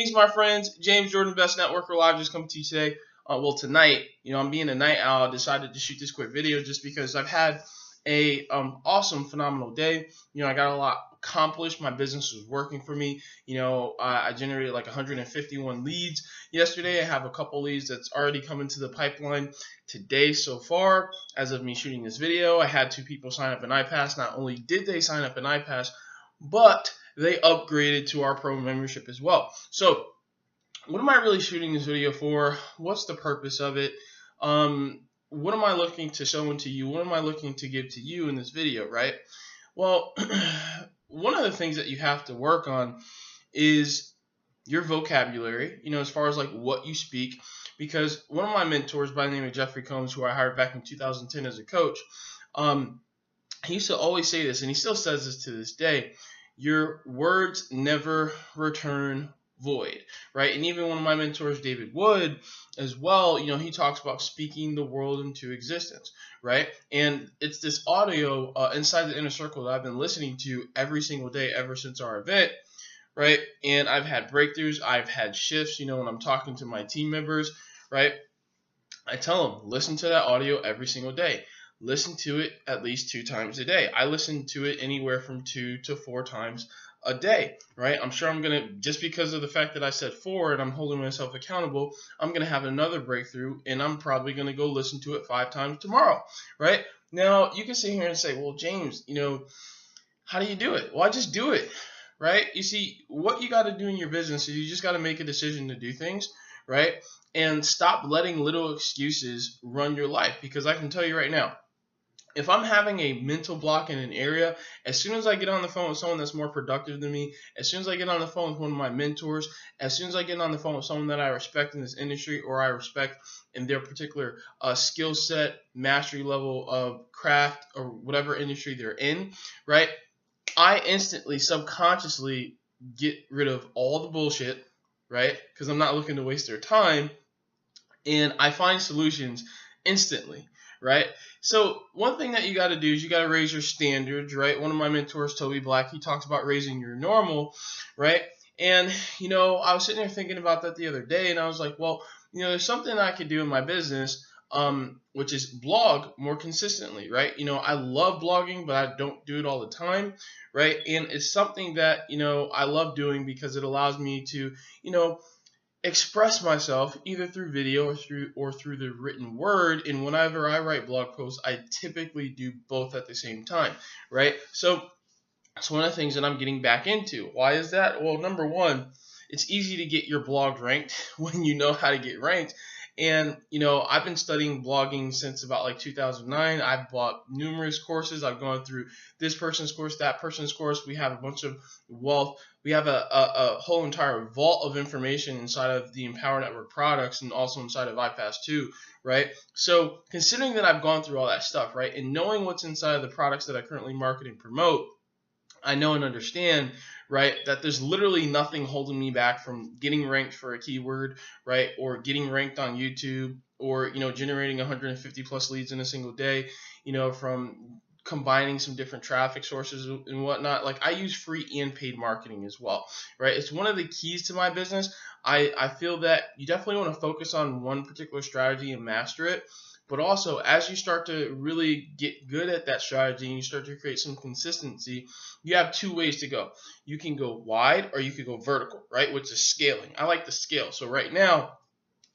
Greetings, my friends. James Jordan, Best Networker Live, just coming to you today. Well, tonight, I'm being a night owl. I decided to shoot this quick video just because I've had a awesome, phenomenal day. I got a lot accomplished. My business was working for me. I generated like 151 leads yesterday. I have a couple leads that's already come into the pipeline today so far. As of me shooting this video, I had 2 people sign up in iPass. Not only did they sign up in iPass, but they upgraded to our pro membership as well. So what am I really shooting this video for? What's the purpose of it? What am I looking to show into you? What am I looking to give to you in this video, right? Well, one of the things that you have to work on is your vocabulary, as far as like what you speak, because one of my mentors by the name of Jeffrey Combs, who I hired back in 2010 as a coach, he used to always say this, and he still says this to this day: your words never return void, right? And even one of my mentors, David Wood, as well, he talks about speaking the world into existence, right? And it's this audio inside the inner circle that I've been listening to every single day ever since our event, right? And I've had breakthroughs, I've had shifts, when I'm talking to my team members, right? I tell them, listen to that audio every single day. Listen to it at least 2 times a day. I listen to it anywhere from 2 to 4 times a day, right? I'm sure I'm going to, just because of the fact that I said 4 and I'm holding myself accountable, I'm going to have another breakthrough, and I'm probably going to go listen to it 5 times tomorrow, right? Now, you can sit here and say, well, James, how do you do it? Well, I just do it, right? You see, what you got to do in your business is you just got to make a decision to do things, right? And stop letting little excuses run your life, because I can tell you right now, if I'm having a mental block in an area, as soon as I get on the phone with someone that's more productive than me, as soon as I get on the phone with one of my mentors, as soon as I get on the phone with someone that I respect in this industry, or I respect in their particular skill set, mastery level of craft, or whatever industry they're in, right, I instantly, subconsciously get rid of all the bullshit, right, because I'm not looking to waste their time, and I find solutions instantly, right? So one thing that you got to do is you got to raise your standards, right? One of my mentors, Toby Black, he talks about raising your normal, right? And, I was sitting there thinking about that the other day, and I was like, well, there's something I could do in my business, which is blog more consistently, right? I love blogging, but I don't do it all the time, right? And it's something that, I love doing because it allows me to, express myself either through video or through the written word. And whenever I write blog posts, I typically do both at the same time, right? So it's one of the things that I'm getting back into. Why is that? Well, number one, it's easy to get your blog ranked when you know how to get ranked. And, I've been studying blogging since about like 2009. I've bought numerous courses. I've gone through this person's course, that person's course. We have a bunch of wealth. We have a whole entire vault of information inside of the Empower Network products, and also inside of iPass too, right? So considering that I've gone through all that stuff, right, and knowing what's inside of the products that I currently market and promote, I know and understand, right, that there's literally nothing holding me back from getting ranked for a keyword, right, or getting ranked on YouTube, or, generating 150 plus leads in a single day, from combining some different traffic sources and whatnot. Like, I use free and paid marketing as well, right? It's one of the keys to my business. I feel that you definitely want to focus on one particular strategy and master it. But also, as you start to really get good at that strategy and you start to create some consistency, you have 2 ways to go. You can go wide, or you can go vertical, right, which is scaling. I like to scale. So right now,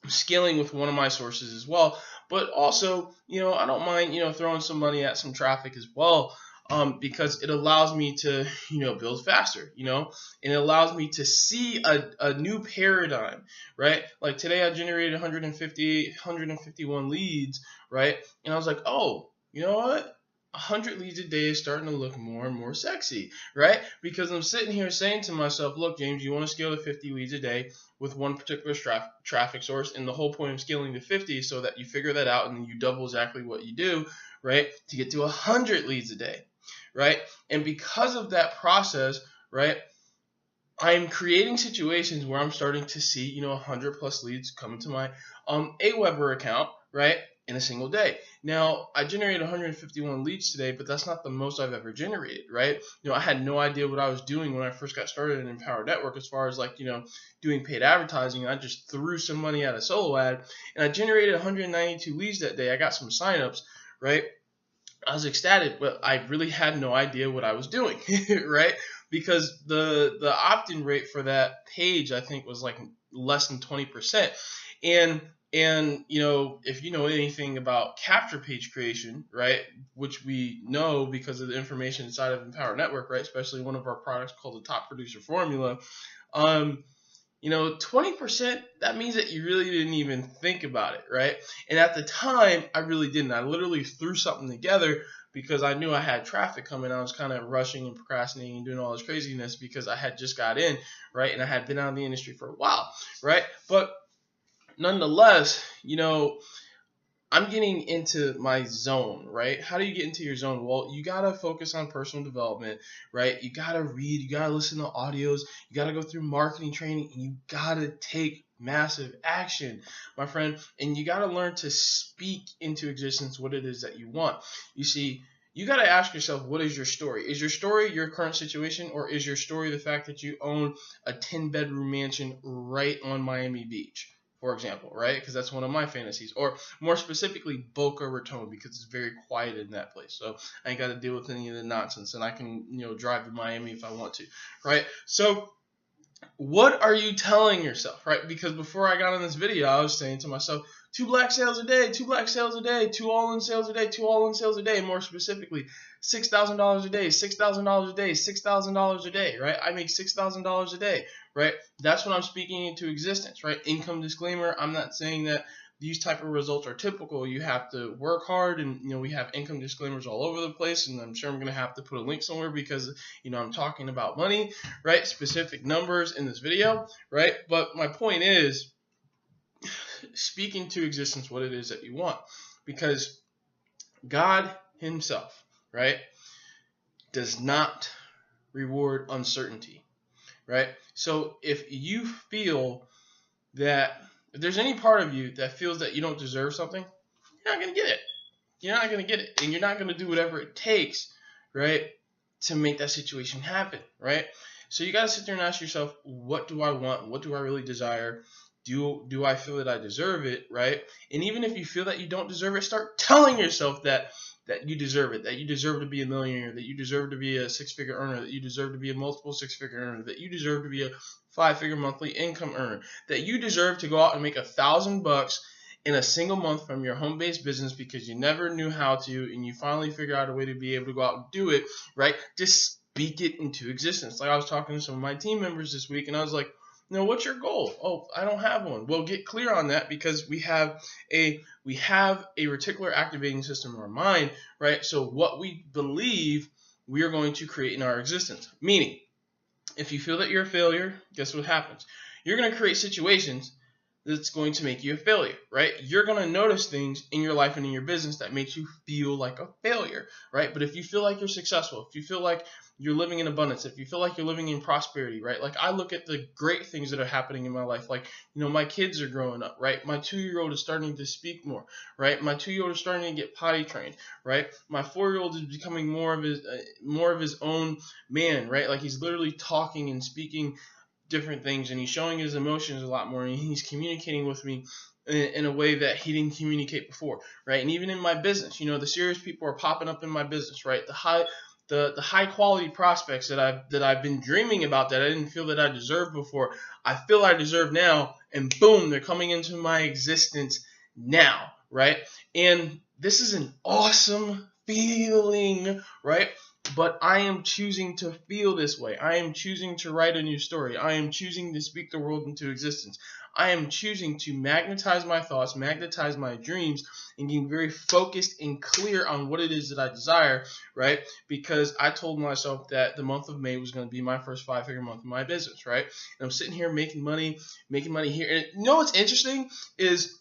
I'm scaling with one of my sources as well. But also, I don't mind, throwing some money at some traffic as well, because it allows me to, build faster, and it allows me to see a new paradigm, right? Like today I generated 151 leads, right? And I was like, oh, you know what? 100 leads a day is starting to look more and more sexy, right? Because I'm sitting here saying to myself, look, James, you want to scale to 50 leads a day with one particular traffic source, and the whole point of scaling to 50 is so that you figure that out and then you double exactly what you do, right, to get to 100 leads a day, right? And because of that process, right, I'm creating situations where I'm starting to see, 100 plus leads come into my AWeber account, right? in a single day. Now, I generated 151 leads today, but that's not the most I've ever generated, right? I had no idea what I was doing when I first got started in Empower Network as far as like, doing paid advertising. I just threw some money at a solo ad, and I generated 192 leads that day. I got some signups, right? I was ecstatic, but I really had no idea what I was doing, right? Because the opt-in rate for that page, I think, was like less than 20%. And if you know anything about capture page creation, right, which we know because of the information inside of Empower Network, right, especially one of our products called the Top Producer Formula, 20%, that means that you really didn't even think about it, right? And at the time, I really didn't. I literally threw something together because I knew I had traffic coming. I was kind of rushing and procrastinating and doing all this craziness because I had just got in, right? And I had been out in the industry for a while, right? But nonetheless, I'm getting into my zone, right? How do you get into your zone? Well, you got to focus on personal development, right? You got to read, you got to listen to audios, you got to go through marketing training, and you got to take massive action, my friend. And you got to learn to speak into existence what it is that you want. You see, you got to ask yourself, what is your story? Is your story your current situation, or is your story the fact that you own a 10-bedroom mansion right on Miami Beach? For example, right? Because that's one of my fantasies. Or more specifically, Boca Raton, because it's very quiet in that place. So I ain't got to deal with any of the nonsense, and I can, drive to Miami if I want to, right? So what are you telling yourself, right? Because before I got on this video, I was saying to myself, 2 black sales a day, 2 black sales a day, 2 all-in sales a day, 2 all-in sales a day. More specifically, $6,000 a day, $6,000 a day, $6,000 a day, right? I make $6,000 a day, right? That's what I'm speaking into existence, right? Income disclaimer, I'm not saying that these type of results are typical. You have to work hard, and we have income disclaimers all over the place, and I'm sure I'm going to have to put a link somewhere because I'm talking about money, right? Specific numbers in this video, right? But my point is, speak into existence what it is that you want, because God himself, right, does not reward uncertainty, right? So if you feel that if there's any part of you that feels that you don't deserve something, you're not going to get it. You're not going to get it, and you're not going to do whatever it takes, right, to make that situation happen, right? So you got to sit there and ask yourself, what do I want? What do I really desire? Do I feel that I deserve it, right? And even if you feel that you don't deserve it, start telling yourself that you deserve it, that you deserve to be a millionaire, that you deserve to be a 6-figure earner, that you deserve to be a multiple 6-figure earner, that you deserve to be a 5-figure monthly income earner, that you deserve to go out and make $1,000 in a single month from your home-based business because you never knew how to, and you finally figure out a way to be able to go out and do it, right? Just speak it into existence. Like I was talking to some of my team members this week, and I was like, what's your goal? Oh, I don't have one. Well, get clear on that, because we have a reticular activating system in our mind, right? So what we believe, we are going to create in our existence. Meaning, if you feel that you're a failure, guess what happens? You're going to create situations that's going to make you a failure, right? You're going to notice things in your life and in your business that makes you feel like a failure, right? But if you feel like you're successful, if you feel like you're living in abundance, if you feel like you're living in prosperity, right? Like I look at the great things that are happening in my life. Like, my kids are growing up, right? My 2-year-old is starting to speak more, right? My 2-year-old is starting to get potty trained, right? My 4-year-old is becoming more of his own man, right? Like he's literally talking and speaking different things, and he's showing his emotions a lot more, and he's communicating with me in a way that he didn't communicate before, right? And even in my business, the serious people are popping up in my business, right? The high quality prospects that I've been dreaming about, that I didn't feel that I deserved before, I feel I deserve now, and boom, they're coming into my existence now, right? And this is an awesome feeling, right? But I am choosing to feel this way. I am choosing to write a new story. I am choosing to speak the world into existence. I am choosing to magnetize my thoughts, magnetize my dreams, and getting very focused and clear on what it is that I desire, right? Because I told myself that the month of May was going to be my first 5-figure month in my business, right? And I'm sitting here making money here. And what's interesting is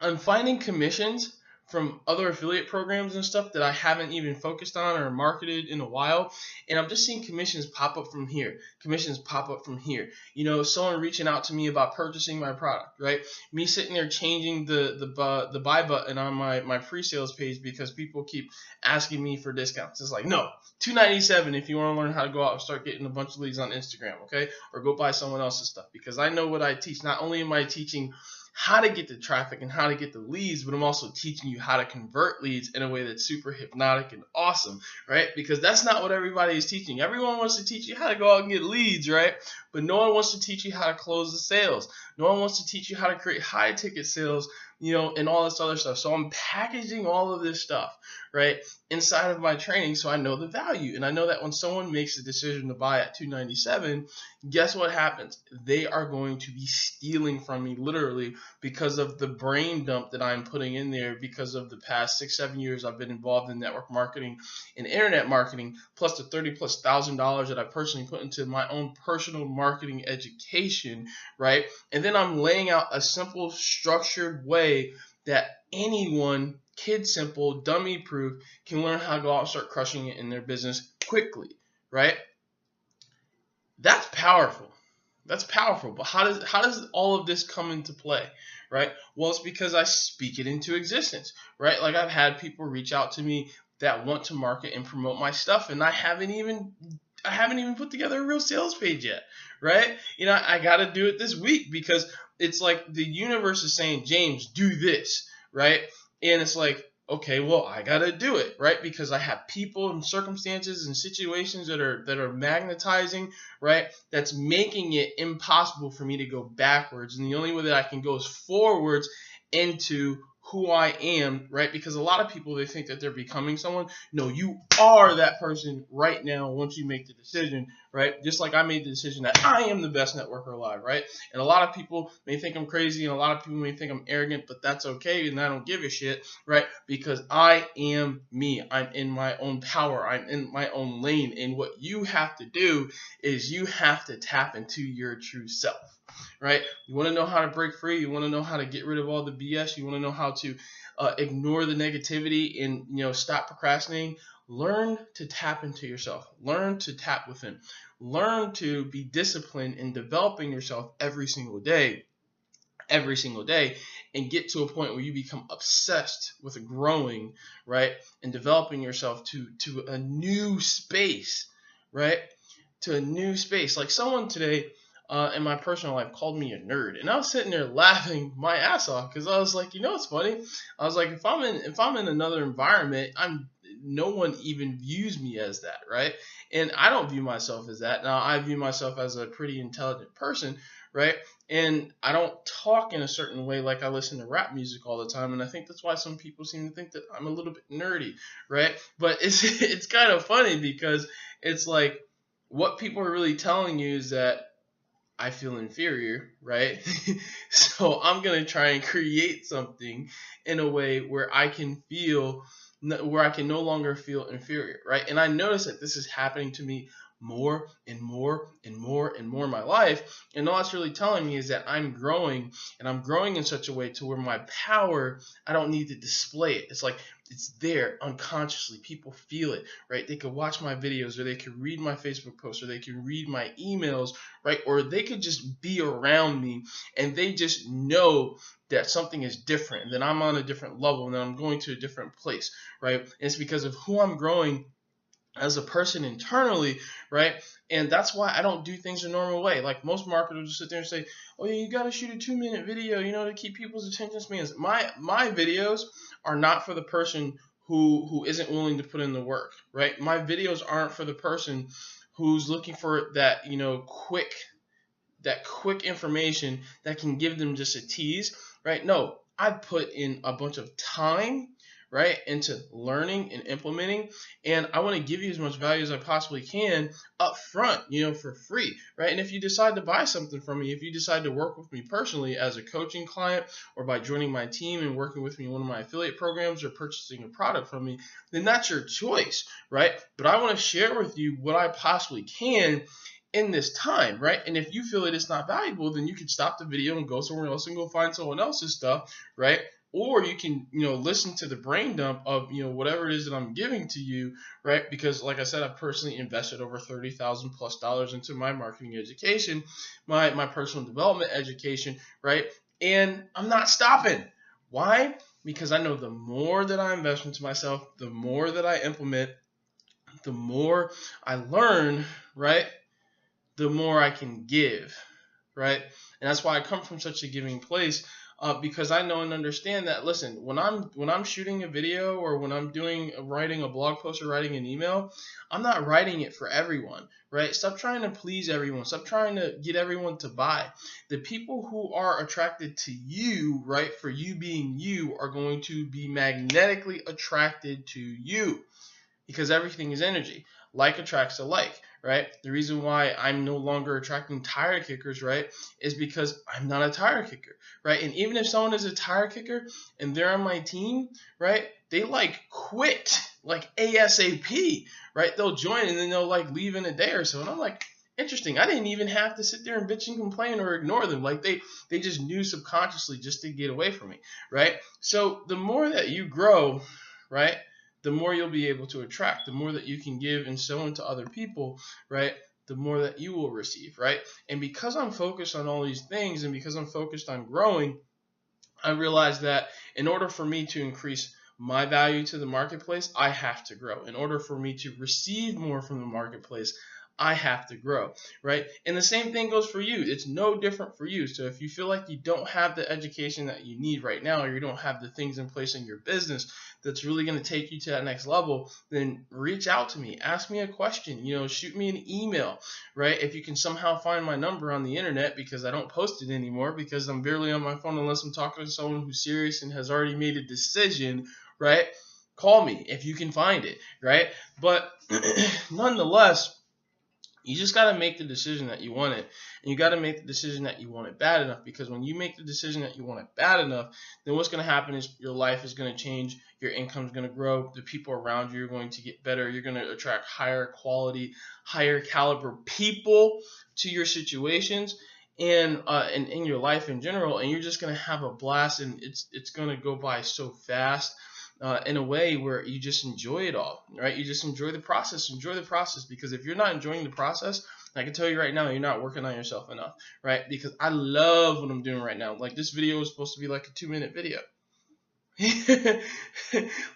I'm finding commissions from other affiliate programs and stuff that I haven't even focused on or marketed in a while, and I'm just seeing commissions pop up from here, commissions pop up from here. You know, someone reaching out to me about purchasing my product, right? Me sitting there changing the buy button on my pre-sales page because people keep asking me for discounts. It's like, no, $297 if you want to learn how to go out and start getting a bunch of leads on Instagram, okay? Or go buy someone else's stuff, because I know what I teach. Not only am I teaching how to get the traffic and how to get the leads, but I'm also teaching you how to convert leads in a way that's super hypnotic and awesome, right? Because that's not what everybody is teaching. Everyone wants to teach you how to go out and get leads, right? But no one wants to teach you how to close the sales. No one wants to teach you how to create high ticket sales, you know, and all this other stuff. So I'm packaging all of this stuff, right, inside of my training, so I know the value. And I know that when someone makes a decision to buy at $297, guess what happens? They are going to be stealing from me, literally, because of the brain dump that I'm putting in there, because of the past 6-7 years I've been involved in network marketing and internet marketing, plus the $30,000+ that I personally put into my own personal marketing education, right? And then I'm laying out a simple, structured way that anyone, kid simple, dummy proof, can learn how to go out and start crushing it in their business quickly, right? That's powerful. That's powerful. But how does all of this come into play, right? Well, it's because I speak it into existence, right? Like, I've had people reach out to me that want to market and promote my stuff, and I haven't even put together a real sales page yet, right? You know, I got to do it this week, because it's like the universe is saying, James, do this, right? And it's like, okay, well, I got to do it, right? Because I have people and circumstances and situations that are magnetizing, right? That's making it impossible for me to go backwards. And the only way that I can go is forwards into who I am, right? Because a lot of people, they think that they're becoming someone. No, you are that person right now once you make the decision, right? Just like I made the decision that I am the best networker alive, right? And a lot of people may think I'm crazy, and a lot of people may think I'm arrogant, but that's okay, and I don't give a shit, right? Because I am me. I'm in my own power. I'm in my own lane. And what you have to do is you have to tap into your true self, right? You want to know how to break free. You want to know how to get rid of all the BS. You want to know how to ignore the negativity and, you know, stop procrastinating. Learn to tap into yourself. Learn to tap within. Learn to be disciplined in developing yourself every single day, and get to a point where you become obsessed with growing, right, and developing yourself to a new space, right, to a new space. Like, someone today in my personal life called me a nerd, and I was sitting there laughing my ass off, because I was like, you know, it's funny. I was like, if I'm in another environment, no one even views me as that, right? And I don't view myself as that. Now, I view myself as a pretty intelligent person, right? And I don't talk in a certain way, like I listen to rap music all the time, and I think that's why some people seem to think that I'm a little bit nerdy, right? But it's kind of funny, because it's like, what people are really telling you is that I feel inferior, right? So I'm going to try and create something in a way where I can no longer feel inferior, right? And I notice that this is happening to me more and more and more and more in my life. And all that's really telling me is that I'm growing, and I'm growing in such a way to where my power, I don't need to display it. It's like, it's there unconsciously. People feel it, right? They could watch my videos, or they could read my Facebook posts, or they can read my emails, right? Or they could just be around me, and they just know that something is different, and that I'm on a different level, and that I'm going to a different place, right? And it's because of who I'm growing as a person internally, right? And that's why I don't do things a normal way. Like, most marketers just sit there and say, oh yeah, you got to shoot a 2-minute video, you know, to keep people's attention spans. My videos are not for the person who isn't willing to put in the work, right? My videos aren't for the person who's looking for that, you know, quick information that can give them just a tease, right? No, I put in a bunch of time, right, into learning and implementing, and I want to give you as much value as I possibly can up front, you know, for free, right? And if you decide to buy something from me, if you decide to work with me personally as a coaching client, or by joining my team and working with me in one of my affiliate programs, or purchasing a product from me, then that's your choice, right? But I want to share with you what I possibly can in this time, right? And if you feel that it's not valuable, then you can stop the video and go somewhere else and go find someone else's stuff, right? or you can, listen to the brain dump of, whatever it is that I'm giving to you, right? Because like I said, I've personally invested over $30,000+ into my marketing education, my personal development education, right? And I'm not stopping. Why? Because I know the more that I invest into myself, the more that I implement, the more I learn, right? The more I can give, right? And that's why I come from such a giving place, because I know and understand that. Listen, when I'm shooting a video, or when I'm writing a blog post or writing an email, I'm not writing it for everyone, right? Stop trying to please everyone. Stop trying to get everyone to buy. The people who are attracted to you, right, for you being you, are going to be magnetically attracted to you, because everything is energy. Like attracts to like, right? The reason why I'm no longer attracting tire kickers, right, is because I'm not a tire kicker, right? And even if someone is a tire kicker and they're on my team, right, they like quit like ASAP, right? They'll join and then they'll like leave in a day or so. And I'm like, interesting. I didn't even have to sit there and bitch and complain or ignore them. Like they just knew subconsciously just to get away from me, right? So the more that you grow, right, the more you'll be able to attract. The more that you can give and sow into other people, right, the more that you will receive, right? And because I'm focused on all these things, and because I'm focused on growing, I realize that in order for me to increase my value to the marketplace, I have to grow. In order for me to receive more from the marketplace, I have to grow, right? And the same thing goes for you. It's no different for you. So if you feel like you don't have the education that you need right now, or you don't have the things in place in your business that's really going to take you to that next level, then reach out to me. Ask me a question. Shoot me an email, right? If you can somehow find my number on the internet, because I don't post it anymore, because I'm barely on my phone unless I'm talking to someone who's serious and has already made a decision, right? Call me if you can find it, right? But nonetheless, you just got to make the decision that you want it. And you got to make the decision that you want it bad enough, because when you make the decision that you want it bad enough, then what's going to happen is your life is going to change. Your income is going to grow. The people around you are going to get better. You're going to attract higher quality, higher caliber people to your situations and in your life in general. And you're just going to have a blast, and it's going to go by so fast. In a way where you just enjoy it all, right? You just enjoy the process. Enjoy the process, because if you're not enjoying the process, I can tell you right now, you're not working on yourself enough, right? Because I love what I'm doing right now. Like, this video is supposed to be like a 2-minute video.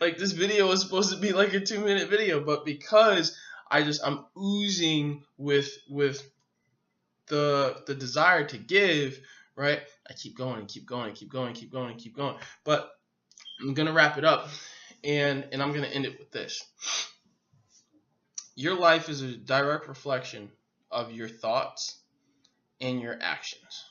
Like, this video is supposed to be like a 2-minute video, but because I'm oozing with the desire to give, right? I keep going and keep going and keep going and keep going and keep going. But I'm going to wrap it up, and I'm going to end it with this. Your life is a direct reflection of your thoughts and your actions,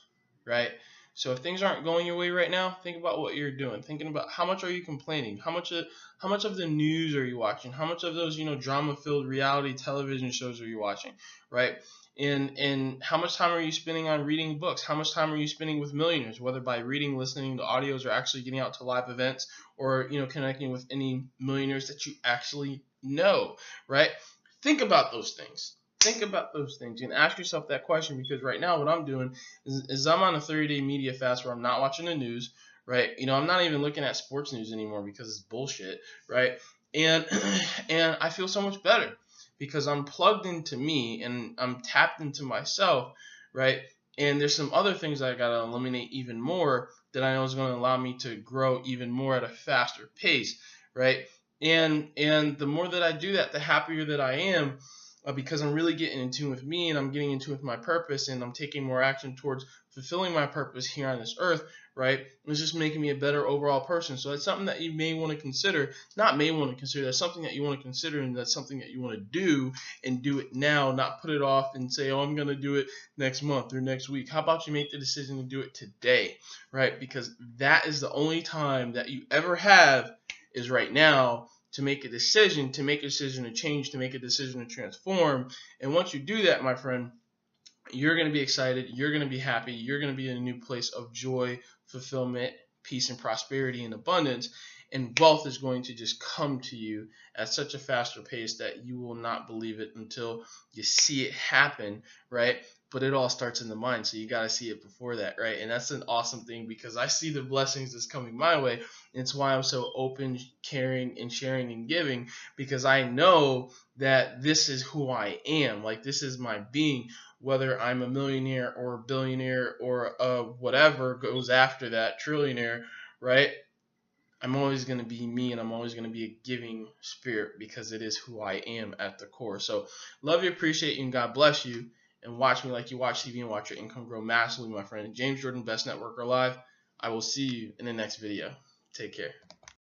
right? So if things aren't going your way right now, think about what you're doing. Thinking about how much are you complaining? How much of the news are you watching? How much of those, drama-filled reality television shows are you watching, right? And how much time are you spending on reading books? How much time are you spending with millionaires, whether by reading, listening to audios, or actually getting out to live events, or connecting with any millionaires that you actually know, right? Think about those things. Think about those things and ask yourself that question, because right now what I'm doing is I'm on a 30-day media fast where I'm not watching the news, right? I'm not even looking at sports news anymore because it's bullshit, right? And I feel so much better, because I'm plugged into me and I'm tapped into myself, right? And there's some other things that I got to eliminate even more that I know is going to allow me to grow even more at a faster pace, right? And the more that I do that, the happier that I am, because I'm really getting in tune with me, and I'm getting in tune with my purpose, and I'm taking more action towards fulfilling my purpose here on this earth, right? It's just making me a better overall person. So it's something that you may want to consider, not may want to consider, that's something that you want to consider, and that's something that you want to do, and do it now, not put it off and say, oh, I'm going to do it next month or next week. How about you make the decision to do it today, right? Because that is the only time that you ever have, is right now, to make a decision, to change, to make a decision to transform. And once you do that, my friend, you're going to be excited, you're going to be happy, you're going to be in a new place of joy, fulfillment, peace, and prosperity and abundance. And wealth is going to just come to you at such a faster pace that you will not believe it until you see it happen, right? but it all starts in the mind, so you got to see it before that, right? And that's an awesome thing, because I see the blessings that's coming my way. It's why I'm so open, caring, and sharing and giving, because I know that this is who I am. Like, this is my being. Whether I'm a millionaire or a billionaire or whatever goes after that, trillionaire, right? I'm always going to be me, and I'm always going to be a giving spirit, because it is who I am at the core. So love you, appreciate you, and God bless you. And watch me like you watch TV, and watch your income grow massively, my friend. James Jordan, Best Networker Live. I will see you in the next video. Take care.